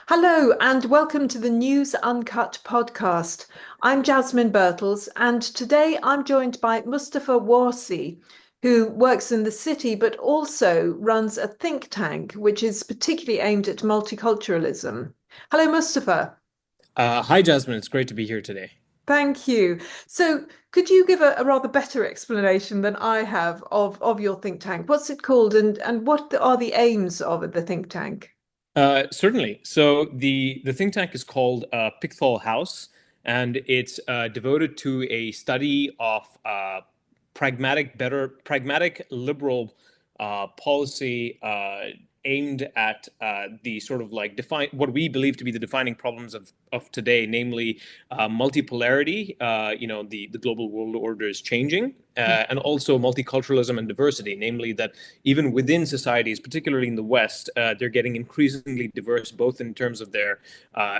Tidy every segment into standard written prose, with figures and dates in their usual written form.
Hello, and welcome to the News Uncut podcast. I'm Jasmine Birtles, and today I'm joined by Mustafa Warsi, who works in the city but also runs a think tank which is particularly aimed at multiculturalism. Hello, Mustafa. Hi, Jasmine. It's great to be here today. Thank you. So, could you give a rather better explanation than I have of your think tank? What's it called, and what are the aims of the think tank? Certainly. So the think tank is called Pickthall House, and it's devoted to a study of pragmatic liberal policy aimed at the sort of like define what we believe to be the defining problems of today, namely multipolarity. The global world order is changing, and also multiculturalism and diversity, namely that even within societies, particularly in the West, they're getting increasingly diverse, both in terms of their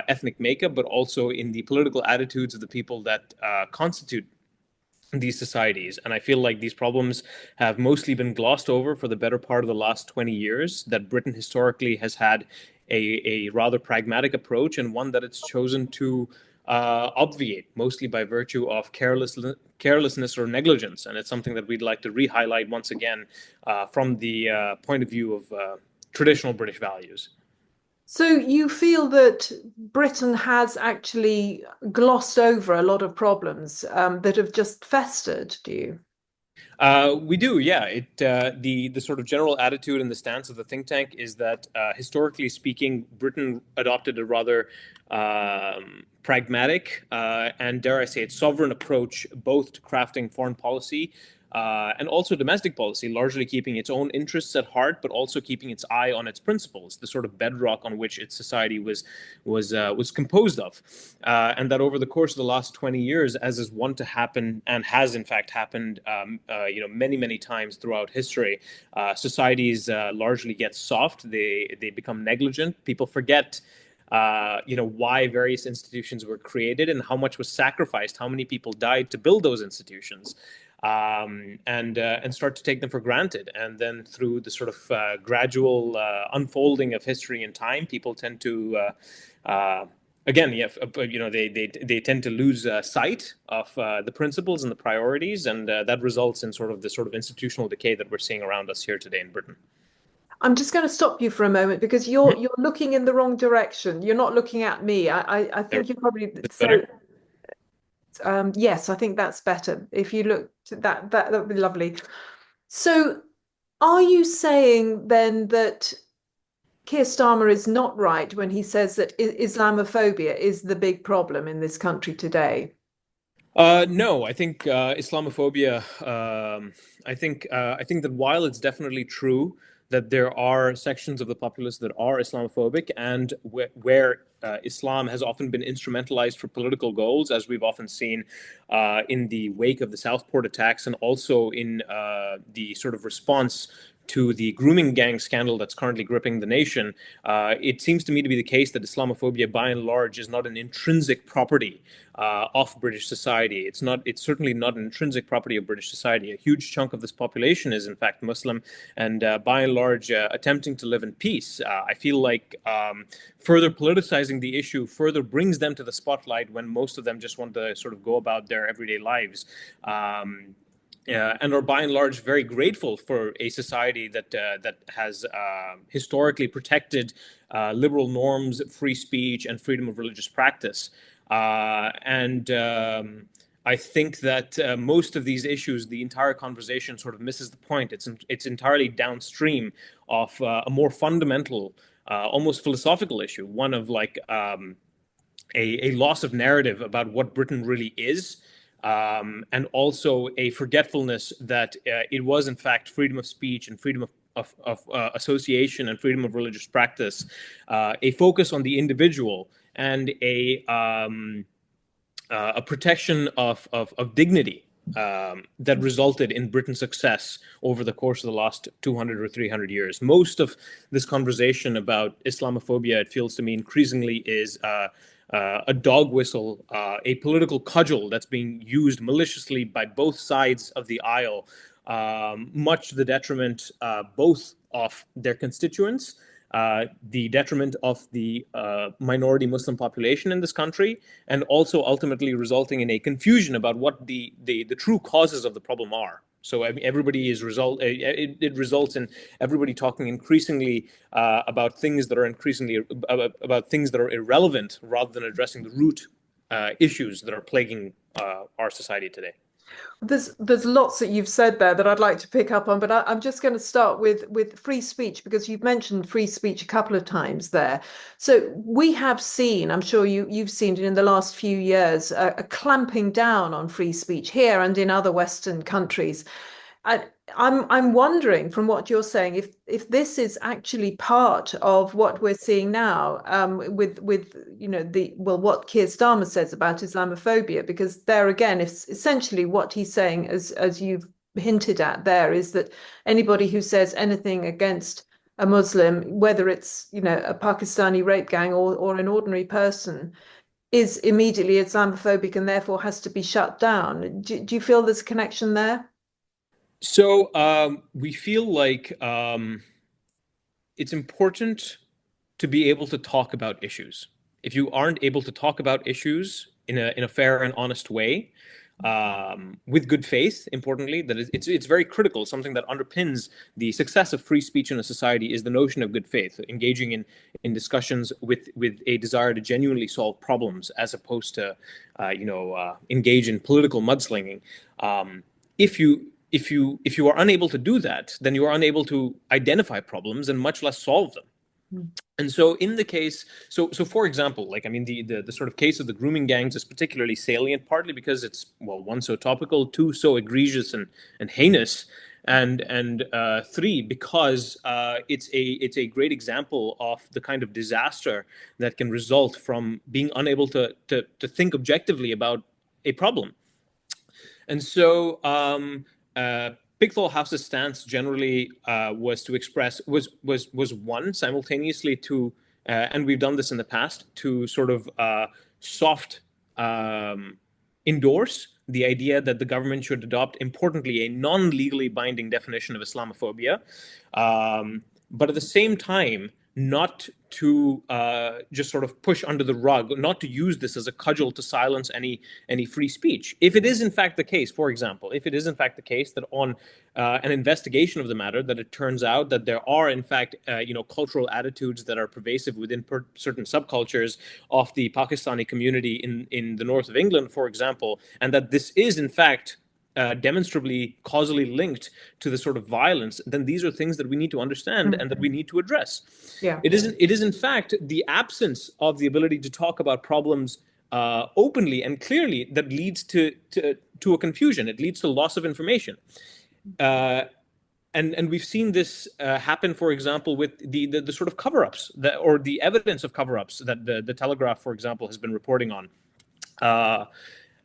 ethnic makeup, but also in the political attitudes of the people that constitute these societies. And I feel like these problems have mostly been glossed over for the better part of the last 20 years, that Britain historically has had a rather pragmatic approach, and one that it's chosen to obviate, mostly by virtue of carelessness or negligence. And it's something that we'd like to re-highlight once again from the point of view of traditional British values. So you feel that Britain has actually glossed over a lot of problems that have just festered, do you? We do, yeah. The sort of general attitude and the stance of the think tank is that, historically speaking, Britain adopted a rather pragmatic and, dare I say it, sovereign approach both to crafting foreign policy and also domestic policy, largely keeping its own interests at heart, but also keeping its eye on its principles, the sort of bedrock on which its society was composed of, and that over the course of the last 20 years, as is wont to happen and has in fact happened, many times throughout history, societies largely get soft. They become negligent. People forget why various institutions were created and how much was sacrificed, how many people died to build those institutions, and start to take them for granted. And then through the sort of gradual unfolding of history and time, people tend to again, yeah, they tend to lose sight of the principles and the priorities, and that results in sort of the sort of institutional decay that we're seeing around us here today in Britain. I'm just going to stop you for a moment because Mhm. you're looking in the wrong direction. You're not looking at me. I There, think you're probably is it so. better? Yes, I think that's better. If you look to that would be lovely. So, are you saying then that Keir Starmer is not right when he says that Islamophobia is the big problem in this country today? No, I think Islamophobia. I think that while it's definitely true that there are sections of the populace that are Islamophobic, and where Islam has often been instrumentalized for political goals, as we've often seen in the wake of the Southport attacks, and also in the sort of response to the grooming gang scandal that's currently gripping the nation, it seems to me to be the case that Islamophobia, by and large, is not an intrinsic property of British society. It's not. It's certainly not an intrinsic property of British society. A huge chunk of this population is, in fact, Muslim, and by and large, attempting to live in peace. I feel like further politicizing the issue further brings them to the spotlight when most of them just want to sort of go about their everyday lives. And are by and large very grateful for a society that has historically protected liberal norms, free speech, and freedom of religious practice. And I think that most of these issues, the entire conversation sort of misses the point. It's entirely downstream of a more fundamental, almost philosophical issue, one of like a loss of narrative about what Britain really is, and also a forgetfulness that it was, in fact, freedom of speech and freedom of association and freedom of religious practice, a focus on the individual, and a protection of dignity that resulted in Britain's success over the course of the last 200 or 300 years. Most of this conversation about Islamophobia, it feels to me, increasingly is a dog whistle, a political cudgel that's being used maliciously by both sides of the aisle, much to the detriment both of their constituents the detriment of the minority Muslim population in this country, and also ultimately resulting in a confusion about what the true causes of the problem are. So I mean, it results in everybody talking increasingly about things that are about things that are irrelevant rather than addressing the root issues that are plaguing our society today. There's lots that you've said there that I'd like to pick up on, but I'm just going to start with free speech, because you've mentioned free speech a couple of times there. So we have seen, I'm sure you've seen it in the last few years, a clamping down on free speech here and in other Western countries. I, I'm wondering, from what you're saying, if this is actually part of what we're seeing now, with what Keir Starmer says about Islamophobia, because there again, it's essentially what he's saying, as you've hinted at there, is that anybody who says anything against a Muslim, whether it's a Pakistani rape gang or an ordinary person, is immediately Islamophobic and therefore has to be shut down. Do you feel there's a connection there? So we feel like it's important to be able to talk about issues. If you aren't able to talk about issues in a fair and honest way, with good faith, importantly, that it's very critical. Something that underpins the success of free speech in a society is the notion of good faith, engaging in discussions with a desire to genuinely solve problems, as opposed to engage in political mudslinging. If you are unable to do that, then you are unable to identify problems and much less solve them. And so in the case, so for example, like, I mean, the sort of case of the grooming gangs is particularly salient, partly because it's, well, one, so topical, two, so egregious and heinous, and three, because it's a great example of the kind of disaster that can result from being unable to think objectively about a problem. And so Pickthall House's stance generally was to express was one, simultaneously to and we've done this in the past, to sort of soft endorse the idea that the government should adopt, importantly, a non-legally binding definition of Islamophobia, but at the same time not to just sort of push under the rug, not to use this as a cudgel to silence any free speech. If it is in fact the case, for example, if it is in fact the case that on an investigation of the matter, that it turns out that there are in fact cultural attitudes that are pervasive within certain subcultures of the Pakistani community in the north of England, for example, and that this is in fact demonstrably causally linked to the sort of violence, then these are things that we need to understand and that we need to address. Yeah. It is in fact the absence of the ability to talk about problems openly and clearly that leads to a confusion. It leads to loss of information. And we've seen this happen, for example, with the sort of cover-ups or the evidence of cover-ups that the Telegraph, for example, has been reporting on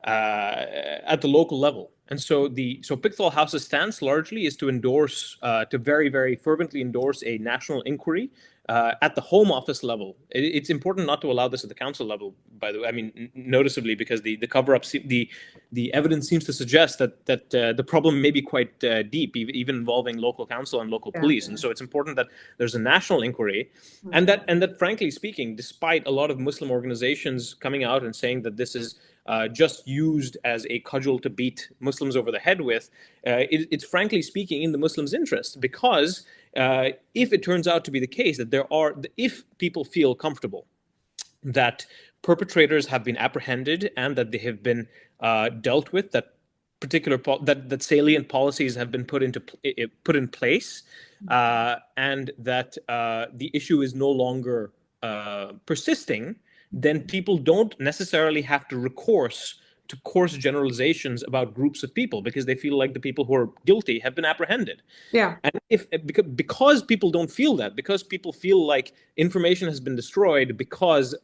at the local level. And so Pickthall House's stance largely is to endorse, to very, very fervently endorse a national inquiry at the Home Office level. It's important not to allow this at the council level, by the way. I mean, noticeably, because the cover-up, the evidence seems to suggest that the problem may be quite deep, even involving local council and local police. And so it's important that there's a national inquiry, and that frankly speaking, despite a lot of Muslim organizations coming out and saying that this is just used as a cudgel to beat Muslims over the head with, it's frankly speaking in the Muslims' interest, because if it turns out to be the case that if people feel comfortable that perpetrators have been apprehended and that they have been dealt with, that that salient policies have been put in place, and that the issue is no longer persisting, then people don't necessarily have to recourse to coarse generalizations about groups of people, because they feel like the people who are guilty have been apprehended. Yeah. And because people don't feel that, because people feel like information has been destroyed, because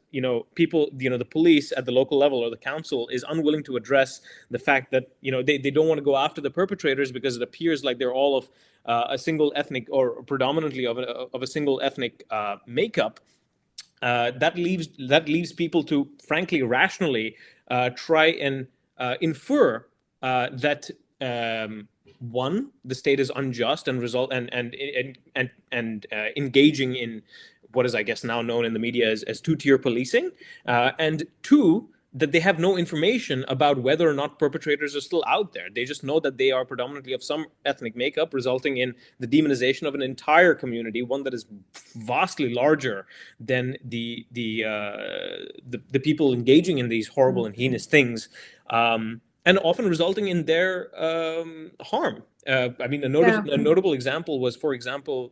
people, the police at the local level or the council is unwilling to address the fact that they don't want to go after the perpetrators because it appears like they're all of a single ethnic, or predominantly of a single ethnic makeup. That leaves people to, frankly, rationally try and infer that one, the state is unjust and engaging in what is, I guess, now known in the media as two-tier policing, and two, that they have no information about whether or not perpetrators are still out there. They just know that they are predominantly of some ethnic makeup, resulting in the demonization of an entire community, one that is vastly larger than the people engaging in these horrible and heinous things, and often resulting in their harm. I mean, a notable example was, for example,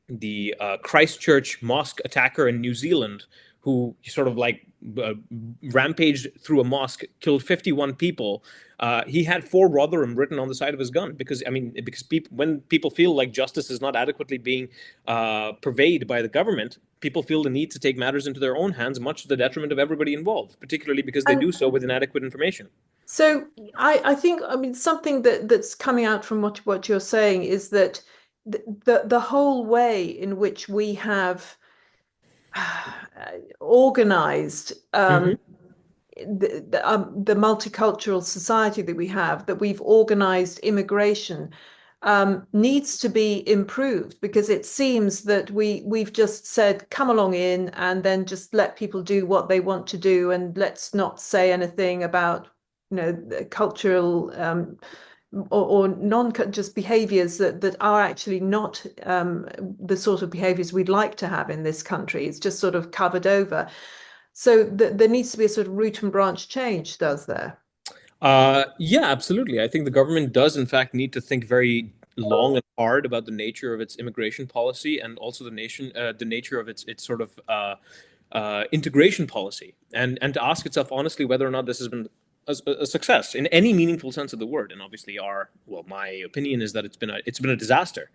the Christchurch mosque attacker in New Zealand, who sort of like rampaged through a mosque, killed 51 people. He had "For Rotherham" written on the side of his gun because when people feel like justice is not adequately being purveyed by the government, people feel the need to take matters into their own hands, much to the detriment of everybody involved, particularly because they do so with inadequate information. So I think, I mean, something that's coming out from what you're saying is that the whole way in which we have organized Mhm. the multicultural society that we have, that we've organized immigration, needs to be improved, because it seems that we've just said, come along in, and then just let people do what they want to do, and let's not say anything about, the cultural or non just behaviors that are actually not the sort of behaviors we'd like to have in this country. It's just sort of covered over. So there needs to be a sort of root and branch change, does there? Yeah, absolutely. I think the government does, in fact, need to think very long and hard about the nature of its immigration policy, and also the nature of its sort of integration policy, and to ask itself honestly whether or not this has been a success in any meaningful sense of the word. And obviously, my opinion is that it's been a disaster,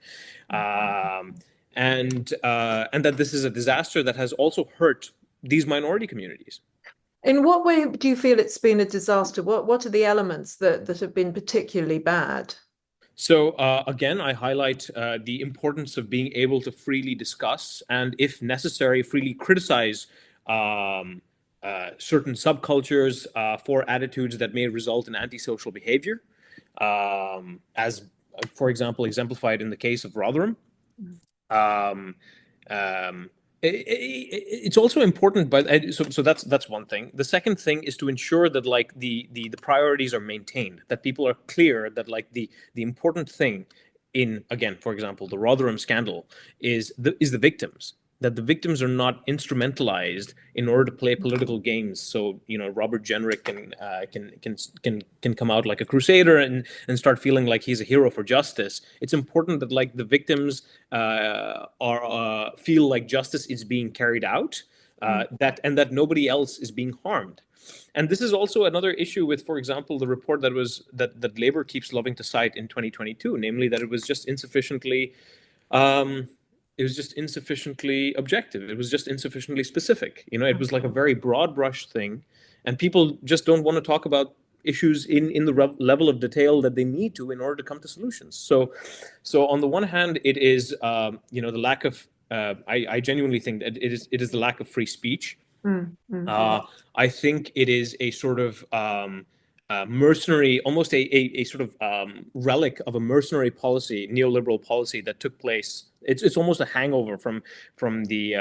and that this is a disaster that has also hurt these minority communities. In what way do you feel it's been a disaster? What are the elements that have been particularly bad? So again, I highlight the importance of being able to freely discuss and, if necessary, freely criticize certain subcultures for attitudes that may result in antisocial behavior, as, for example, exemplified in the case of Rotherham. Um, um, it's also important, but so that's one thing. The second thing is to ensure that like the priorities are maintained, that people are clear that like the important thing in, again, for example, the Rotherham scandal is the victims, that the victims are not instrumentalized in order to play political games. So Robert Jenrick can come out like a crusader and start feeling like he's a hero for justice. It's important that like the victims feel like justice is being carried out, that nobody else is being harmed. And this is also another issue with, for example, the report that Labour keeps loving to cite in 2022, namely that it was just insufficiently objective. It was just insufficiently specific. It was like a very broad brush thing, and people just don't want to talk about issues in the level of detail that they need to in order to come to solutions. So on the one hand, it is the lack of I genuinely think that it is the lack of free speech. I think it is a sort of mercenary, almost a sort of relic of a mercenary policy, neoliberal policy that took place. It's almost a hangover from the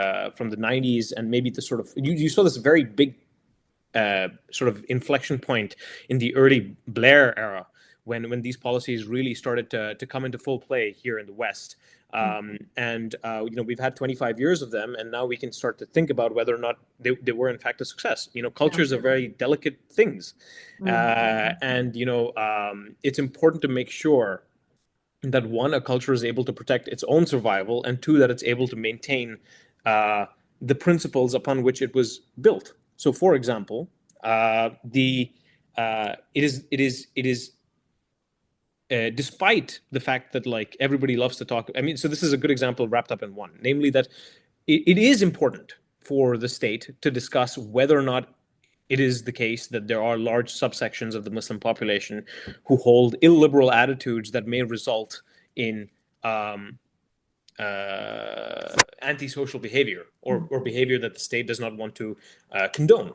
90s, and maybe the sort of you saw this very big sort of inflection point in the early Blair era, when these policies really started to come into full play here in the West. And we've had 25 years of them, and now we can start to think about whether or not they were in fact a success. Cultures are very delicate things, and it's important to make sure that, one, a culture is able to protect its own survival, and two, that it's able to maintain the principles upon which it was built. So, for example, it is despite the fact that like everybody loves to talk. I mean, so this is a good example wrapped up in one, namely that it is important for the state to discuss whether or not it is the case that there are large subsections of the Muslim population who hold illiberal attitudes that may result in antisocial behavior, or behavior that the state does not want to condone.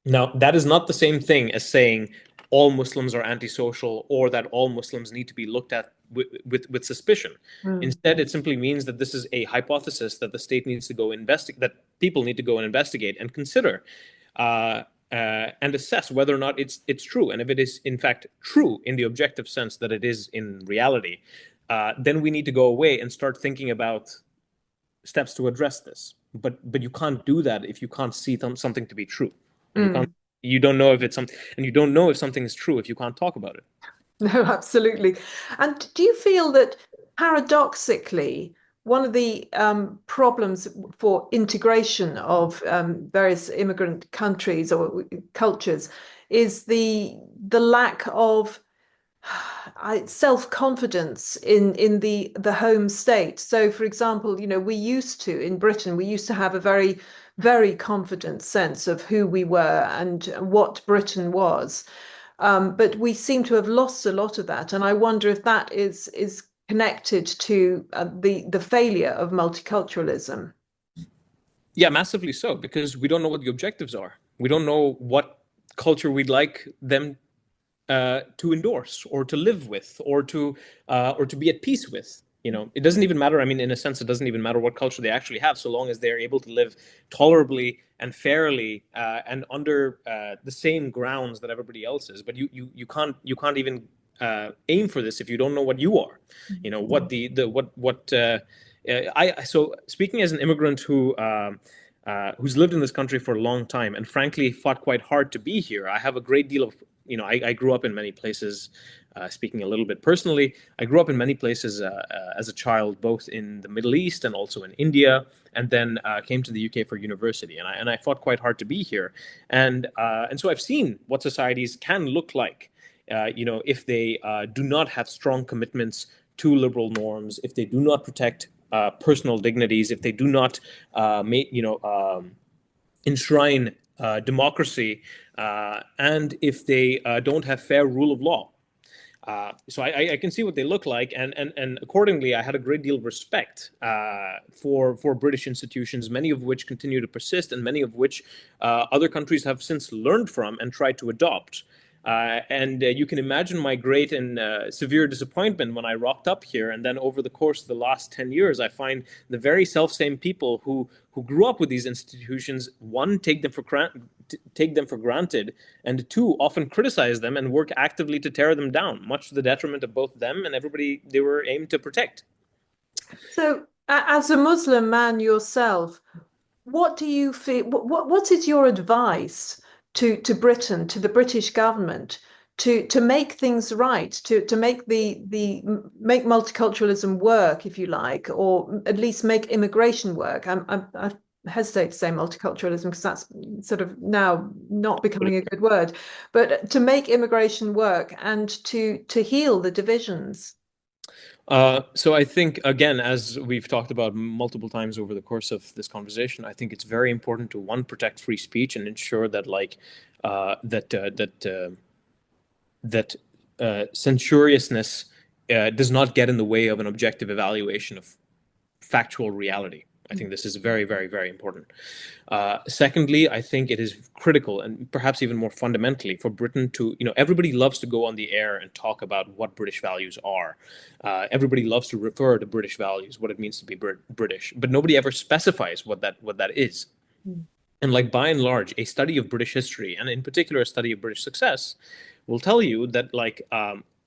Now, that is not the same thing as saying all Muslims are antisocial or that all Muslims need to be looked at with suspicion. Instead, it simply means that this is a hypothesis that the state needs to go investigate, that people need to go and investigate and consider and assess whether or not it's true. And if it is in fact true in the objective sense that it is in reality, then we need to go away and start thinking about steps to address this. But you can't do that if you can't see something to be true. And you don't know if it's something, and you don't know if something is true if you can't talk about it. No, absolutely. And do you feel that paradoxically, one of the problems for integration of various immigrant countries or cultures is the lack of self-confidence in the home state? So, for example, we used to, in Britain, we used to have a very, very confident sense of who we were and what Britain was. But we seem to have lost a lot of that. And I wonder if that is connected to the failure of multiculturalism. Yeah, massively so, because we don't know what the objectives are. We don't know what culture we'd like them to endorse or to live with or to be at peace with. It doesn't even matter. I mean, in a sense, it doesn't even matter what culture they actually have, so long as they're able to live tolerably and fairly and under the same grounds that everybody else is. But you can't even aim for this if you don't know what you are. What so speaking as an immigrant who's lived in this country for a long time and frankly fought quite hard to be here, I have a great deal of I grew up in many places. Speaking a little bit personally, I grew up in many places as a child, both in the Middle East and also in India, and then came to the UK for university. And I fought quite hard to be here, and so I've seen what societies can look like, if they do not have strong commitments to liberal norms, if they do not protect personal dignities, if they do not enshrine democracy, and if they don't have fair rule of law. So I can see what they look like, and accordingly, I had a great deal of respect for British institutions, many of which continue to persist, and many of which other countries have since learned from and tried to adopt. And you can imagine my great and severe disappointment when I rocked up here. And then over the course of the last 10 years, I find the very self-same people who grew up with these institutions, one, take them for granted, and two, often criticize them and work actively to tear them down, much to the detriment of both them and everybody they were aimed to protect. So, as a Muslim man yourself, what do you feel? What is your advice to Britain, to the British government, to make things right, to make make multiculturalism work, if you like, or at least make immigration work? I hesitate to say multiculturalism because that's sort of now not becoming a good word, but to make immigration work and to heal the divisions. So I think, again, as we've talked about multiple times over the course of this conversation, I think it's very important to, one, protect free speech and ensure that censoriousness does not get in the way of an objective evaluation of factual reality. I think this is very, very, very important. Secondly, I think it is critical, and perhaps even more fundamentally, for Britain to, everybody loves to go on the air and talk about what British values are. Everybody loves to refer to British values, what it means to be British, but nobody ever specifies what that is. And by and large, a study of British history, and in particular a study of British success, will tell you that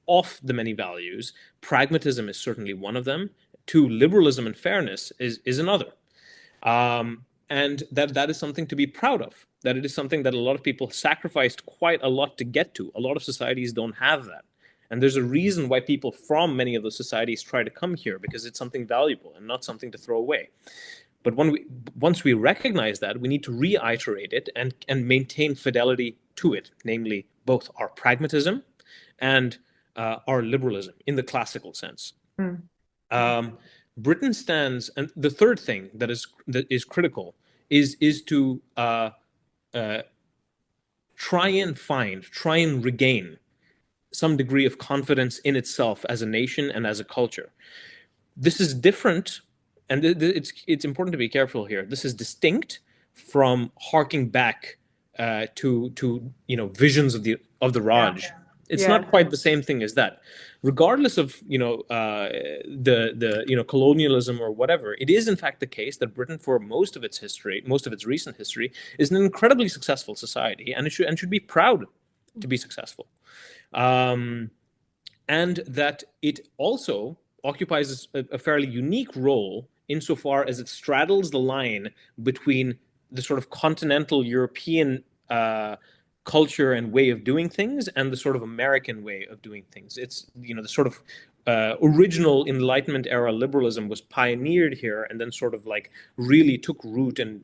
of the many values, pragmatism is certainly one of them. Two, liberalism and fairness is another. And that is something to be proud of, that it is something that a lot of people sacrificed quite a lot to get to. A lot of societies don't have that. And there's a reason why people from many of those societies try to come here, because it's something valuable and not something to throw away. But once we recognize that, we need to reiterate it and maintain fidelity to it, namely both our pragmatism and our liberalism in the classical sense. Britain stands, and the third thing that is critical is to try and regain some degree of confidence in itself as a nation and as a culture. This is different, and it's important to be careful here. This is distinct from harking back to visions of the Yeah. Raj. It's Yeah. not quite the same thing as that. Regardless of the colonialism or whatever, it is in fact the case that Britain, for most of its history, most of its recent history, is an incredibly successful society, and it should be proud to be successful. And that it also occupies a fairly unique role insofar as it straddles the line between the sort of continental European culture and way of doing things and the sort of American way of doing things. It's, the sort of original Enlightenment era liberalism was pioneered here and then sort of like really took root in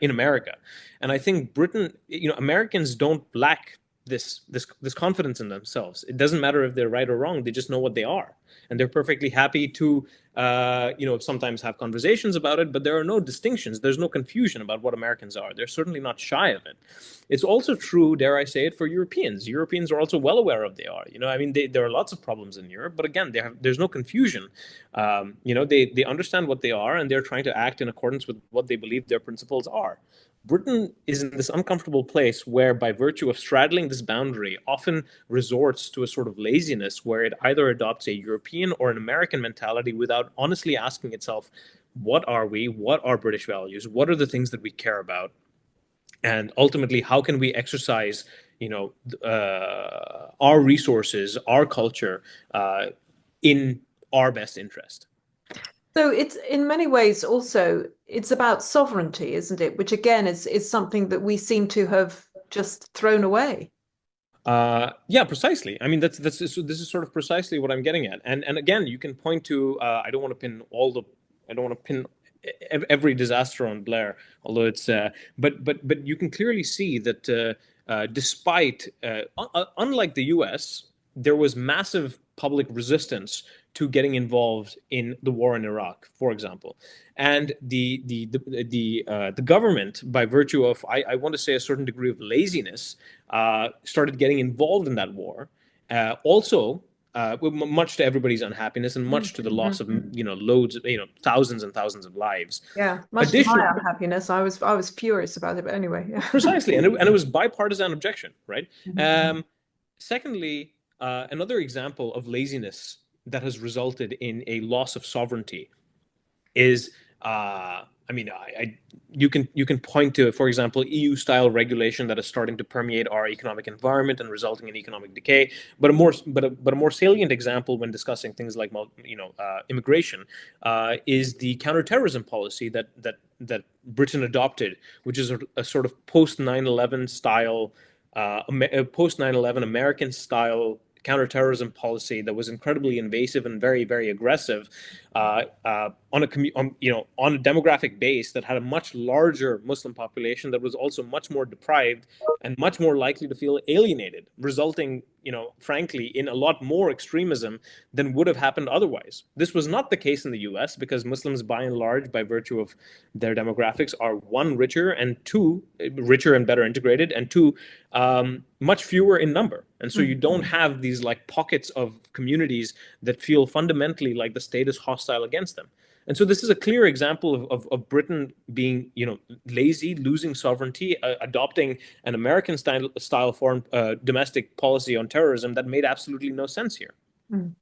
America. And I think Britain, Americans don't lack this confidence in themselves. It doesn't matter if they're right or wrong. They just know what they are, and they're perfectly happy to sometimes have conversations about it. But there are no distinctions. There's no confusion about what Americans are. They're certainly not shy of it. It's also true, dare I say it, for Europeans. Europeans are also well aware of they are. I mean, there are lots of problems in Europe, but again, there's no confusion. They understand what they are, and they're trying to act in accordance with what they believe their principles are. Britain is in this uncomfortable place where, by virtue of straddling this boundary, often resorts to a sort of laziness where it either adopts a European or an American mentality without honestly asking itself, what are we? What are British values? What are the things that we care about? And ultimately, how can we exercise, our resources, our culture, in our best interest? So it's in many ways also it's about sovereignty, isn't it? Which again is something that we seem to have just thrown away. Yeah, precisely. I mean, this is sort of precisely what I'm getting at. And again, you can point to I don't want to pin every disaster on Blair, although it's but you can clearly see that despite unlike the U.S., there was massive public resistance to getting involved in the war in Iraq, for example, and the government, by virtue of I want to say a certain degree of laziness, started getting involved in that war. Also, much to everybody's unhappiness and much to the loss of loads, thousands and thousands of lives. Yeah, much to my Additionally, unhappiness. I was furious about it, but anyway, yeah. precisely, and it was bipartisan objection, right? Secondly, another example of laziness that has resulted in a loss of sovereignty is, I mean, you can point to, for example, EU-style regulation that is starting to permeate our economic environment and resulting in economic decay. But a more salient example when discussing things like immigration is the counterterrorism policy that Britain adopted, which is a sort of post 9/11 style, post 9/11 American style counterterrorism policy that was incredibly invasive and very, very aggressive on a demographic base that had a much larger Muslim population that was also much more deprived and much more likely to feel alienated, resulting, frankly, in a lot more extremism than would have happened otherwise. This was not the case in the US because Muslims, by and large, by virtue of their demographics, are one, richer, and two, richer and better integrated, and two, much fewer in number. And so you don't have these like pockets of communities that feel fundamentally like the state is hostile against them. And so this is a clear example of Britain being, lazy, losing sovereignty, adopting an American style foreign domestic policy on terrorism that made absolutely no sense here.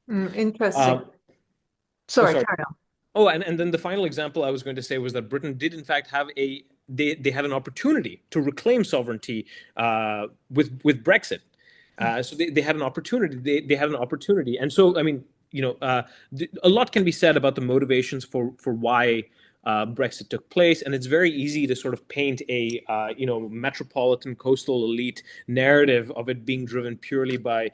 Interesting. Sorry, carry on. Oh, and then the final example I was going to say was that Britain did in fact have they had an opportunity to reclaim sovereignty with Brexit. So they had an opportunity. They had an opportunity, and so I mean, a lot can be said about the motivations for why Brexit took place, and it's very easy to sort of paint a metropolitan coastal elite narrative of it being driven purely by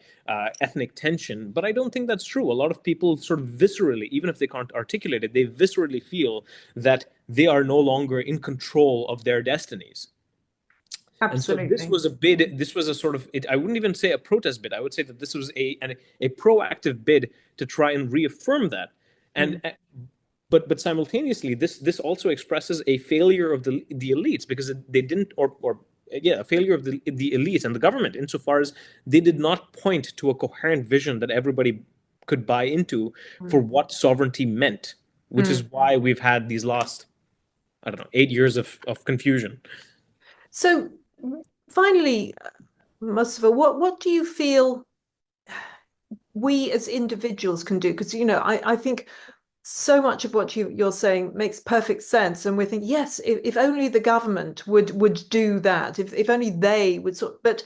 ethnic tension. But I don't think that's true. A lot of people sort of viscerally, even if they can't articulate it, they viscerally feel that they are no longer in control of their destinies. Absolutely. And so this was a bid. This was a sort of I wouldn't even say a protest bid. I would say that this was a proactive bid to try and reaffirm that. And but simultaneously, this also expresses a failure of the elites because they didn't a failure of the elites and the government insofar as they did not point to a coherent vision that everybody could buy into for what sovereignty meant, which is why we've had these last, 8 years of confusion. So finally, Mustafa, what do you feel we as individuals can do? Because, I think so much of what you're saying makes perfect sense. And we think, yes, if only the government would do that, if only they would but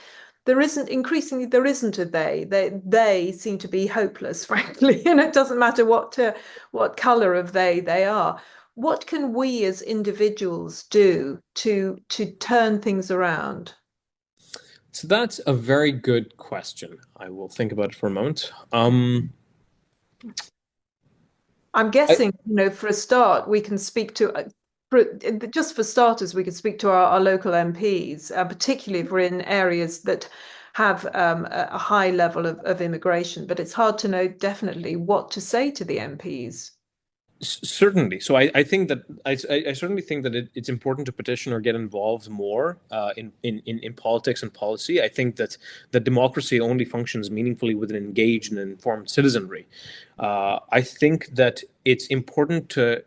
increasingly there isn't a they. They seem to be hopeless, frankly, and it doesn't matter what color of they are. What can we as individuals do to turn things around? So that's a very good question. I will think about it for a moment. I'm I, guessing, for a start, we can speak to, just for starters, we can speak to our local MPs, particularly if we're in areas that have a high level of immigration. But it's hard to know definitely what to say to the MPs. Certainly. So I think that I certainly think that it's important to petition or get involved more in politics and policy. I think that democracy only functions meaningfully with an engaged and informed citizenry. I think that it's important to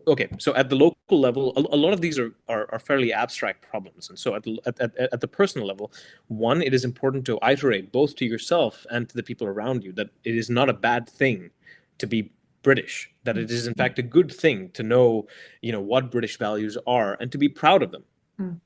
okay. So at the local level, a lot of these are fairly abstract problems, and so at the personal level, one, it is important to iterate both to yourself and to the people around you that it is not a bad thing to be British, that it is in fact a good thing to know, what British values are and to be proud of them. Mm,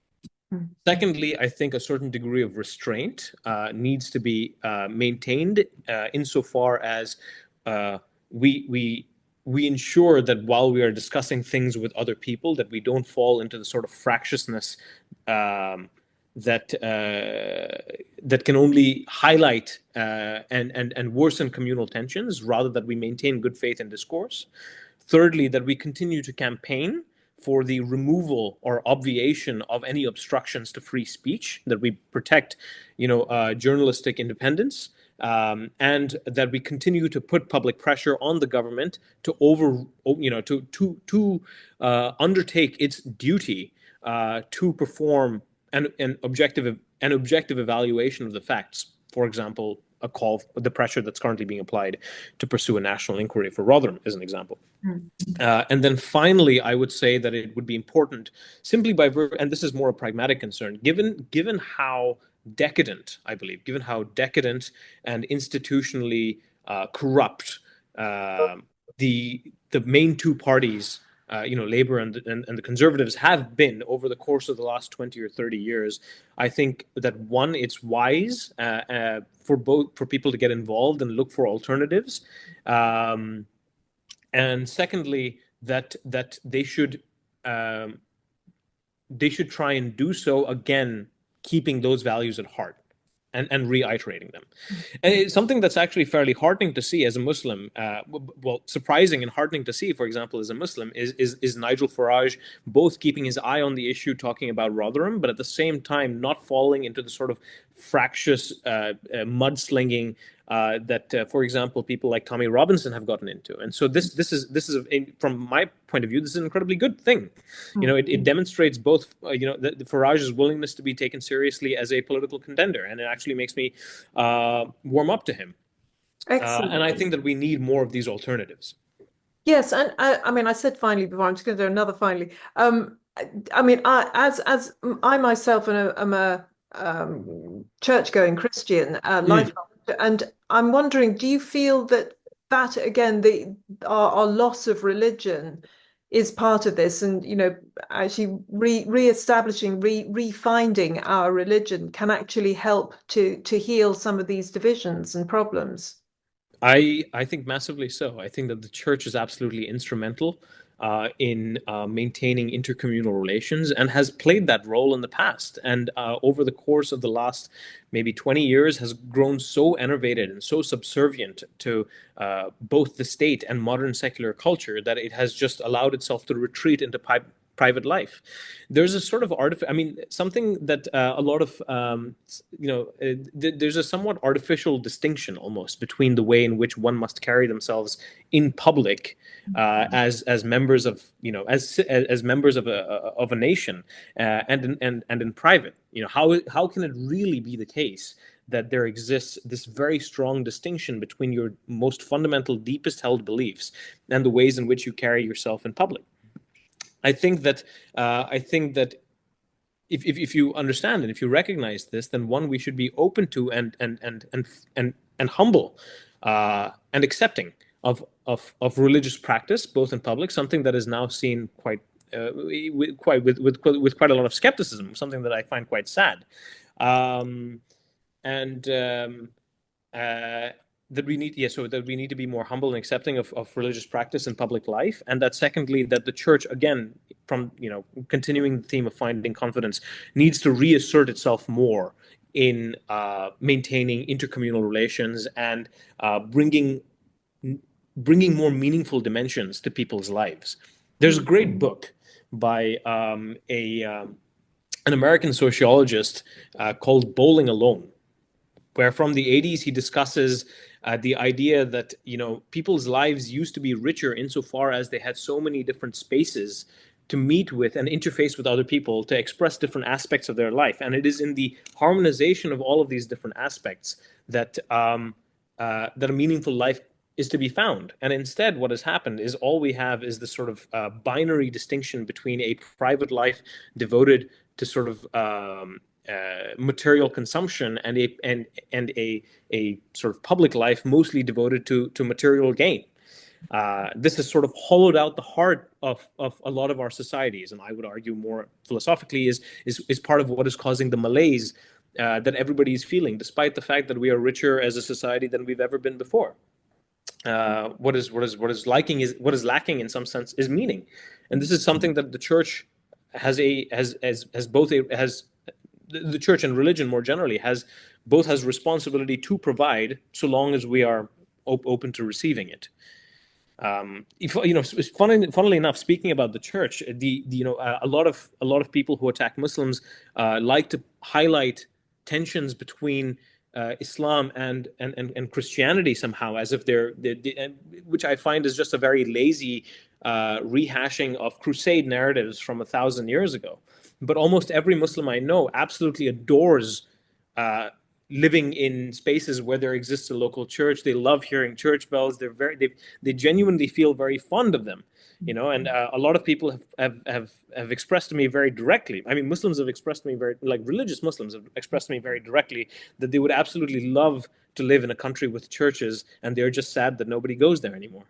mm, Secondly, I think a certain degree of restraint needs to be maintained insofar as uh, we ensure that while we are discussing things with other people, that we don't fall into the sort of fractiousness um, that can only highlight and worsen communal tensions, rather that we maintain good faith in discourse. Thirdly, that we continue to campaign for the removal or obviation of any obstructions to free speech, that we protect, journalistic independence, and that we continue to put public pressure on the government to undertake its duty to perform an objective evaluation of the facts. For example, the pressure that's currently being applied to pursue a national inquiry for Rotherham is an example. mm. And then finally, I would say that it would be important, simply and this is more a pragmatic concern, given how decadent, I believe, given how decadent and institutionally corrupt the main two parties, Labour and the Conservatives, have been over the course of the last 20 or 30 years. I think that, one, it's wise for people to get involved and look for alternatives. And secondly, that they should try and do so, again, keeping those values at heart and reiterating them. And it's something that's actually fairly heartening to see as a Muslim. Well, surprising and heartening to see, for example, as a Muslim, is Nigel Farage both keeping his eye on the issue, talking about Rotherham, but at the same time not falling into the sort of fractious mudslinging that, for example, people like Tommy Robinson have gotten into. And so from my point of view, this is an incredibly good thing. It demonstrates both, the Farage's willingness to be taken seriously as a political contender, and it actually makes me warm up to him. Excellent. And I think that we need more of these alternatives. Yes, and I mean, I said finally before. I'm just going to do another finally. I mean, as I myself am a church-going Christian, Mm. lifelong, and I'm wondering, do you feel that again, our loss of religion is part of this, and actually re-establishing, refinding our religion can actually help to heal some of these divisions and problems? I think massively so. I think that the church is absolutely instrumental in maintaining intercommunal relations and has played that role in the past. And over the course of the last maybe 20 years has grown so enervated and so subservient to both the state and modern secular culture that it has just allowed itself to retreat into private life. There's a sort of something that a lot of there's a somewhat artificial distinction almost between the way in which one must carry themselves in public as members of as members of a nation and in private. How can it really be the case that there exists this very strong distinction between your most fundamental, deepest held beliefs and the ways in which you carry yourself in public? I think that if you understand and if you recognize this, then one, we should be open to and humble and accepting of religious practice, both in public, something that is now seen quite with quite a lot of skepticism, something that I find quite sad. And that we need, so that we need to be more humble and accepting of religious practice in public life, and that secondly, that the church, again, from continuing the theme of finding confidence, needs to reassert itself more in maintaining intercommunal relations and bringing more meaningful dimensions to people's lives. There's a great book by an American sociologist called Bowling Alone, where from the 80s he discusses the idea that people's lives used to be richer insofar as they had so many different spaces to meet with and interface with other people to express different aspects of their life. And it is in the harmonization of all of these different aspects that that a meaningful life is to be found. And instead, what has happened is all we have is this sort of binary distinction between a private life devoted to sort of material consumption and a sort of public life mostly devoted to material gain. This has sort of hollowed out the heart of a lot of our societies, and I would argue more philosophically is part of what is causing the malaise that everybody is feeling, despite the fact that we are richer as a society than we've ever been before. What is lacking in some sense is meaning, and this is something that the church the church and religion more generally has responsibility to provide, so long as we are open to receiving it. Funnily enough, speaking about the church, a lot of people who attack Muslims like to highlight tensions between Islam and Christianity somehow, as if they're which I find is just a very lazy rehashing of crusade narratives from 1,000 years ago. But almost every Muslim I know absolutely adores living in spaces where there exists a local church. They love hearing church bells. They genuinely feel very fond of them, and a lot of people have expressed to me very directly. I mean, Muslims have expressed to me religious Muslims have expressed to me very directly that they would absolutely love to live in a country with churches, and they're just sad that nobody goes there anymore.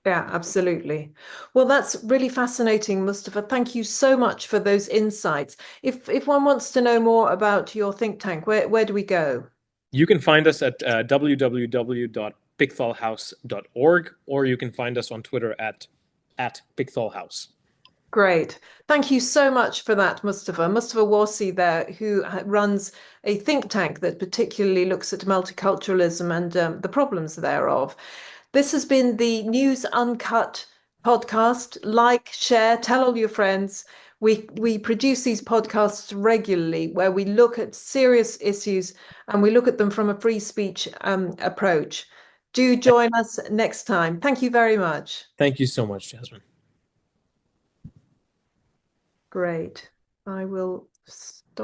Yeah, absolutely. Well, that's really fascinating, Mustafa. Thank you so much for those insights. If one wants to know more about your think tank, where do we go? You can find us at www.pickthalhouse.org, or you can find us on Twitter at Pickthall House. Great. Thank you so much for that, Mustafa. Mustafa Warsi there, who runs a think tank that particularly looks at multiculturalism and the problems thereof. This has been the News Uncut podcast. Like, share, tell all your friends. We produce these podcasts regularly where we look at serious issues and we look at them from a free speech approach. Do join us next time. Thank you very much. Thank you so much, Jasmine. Great. I will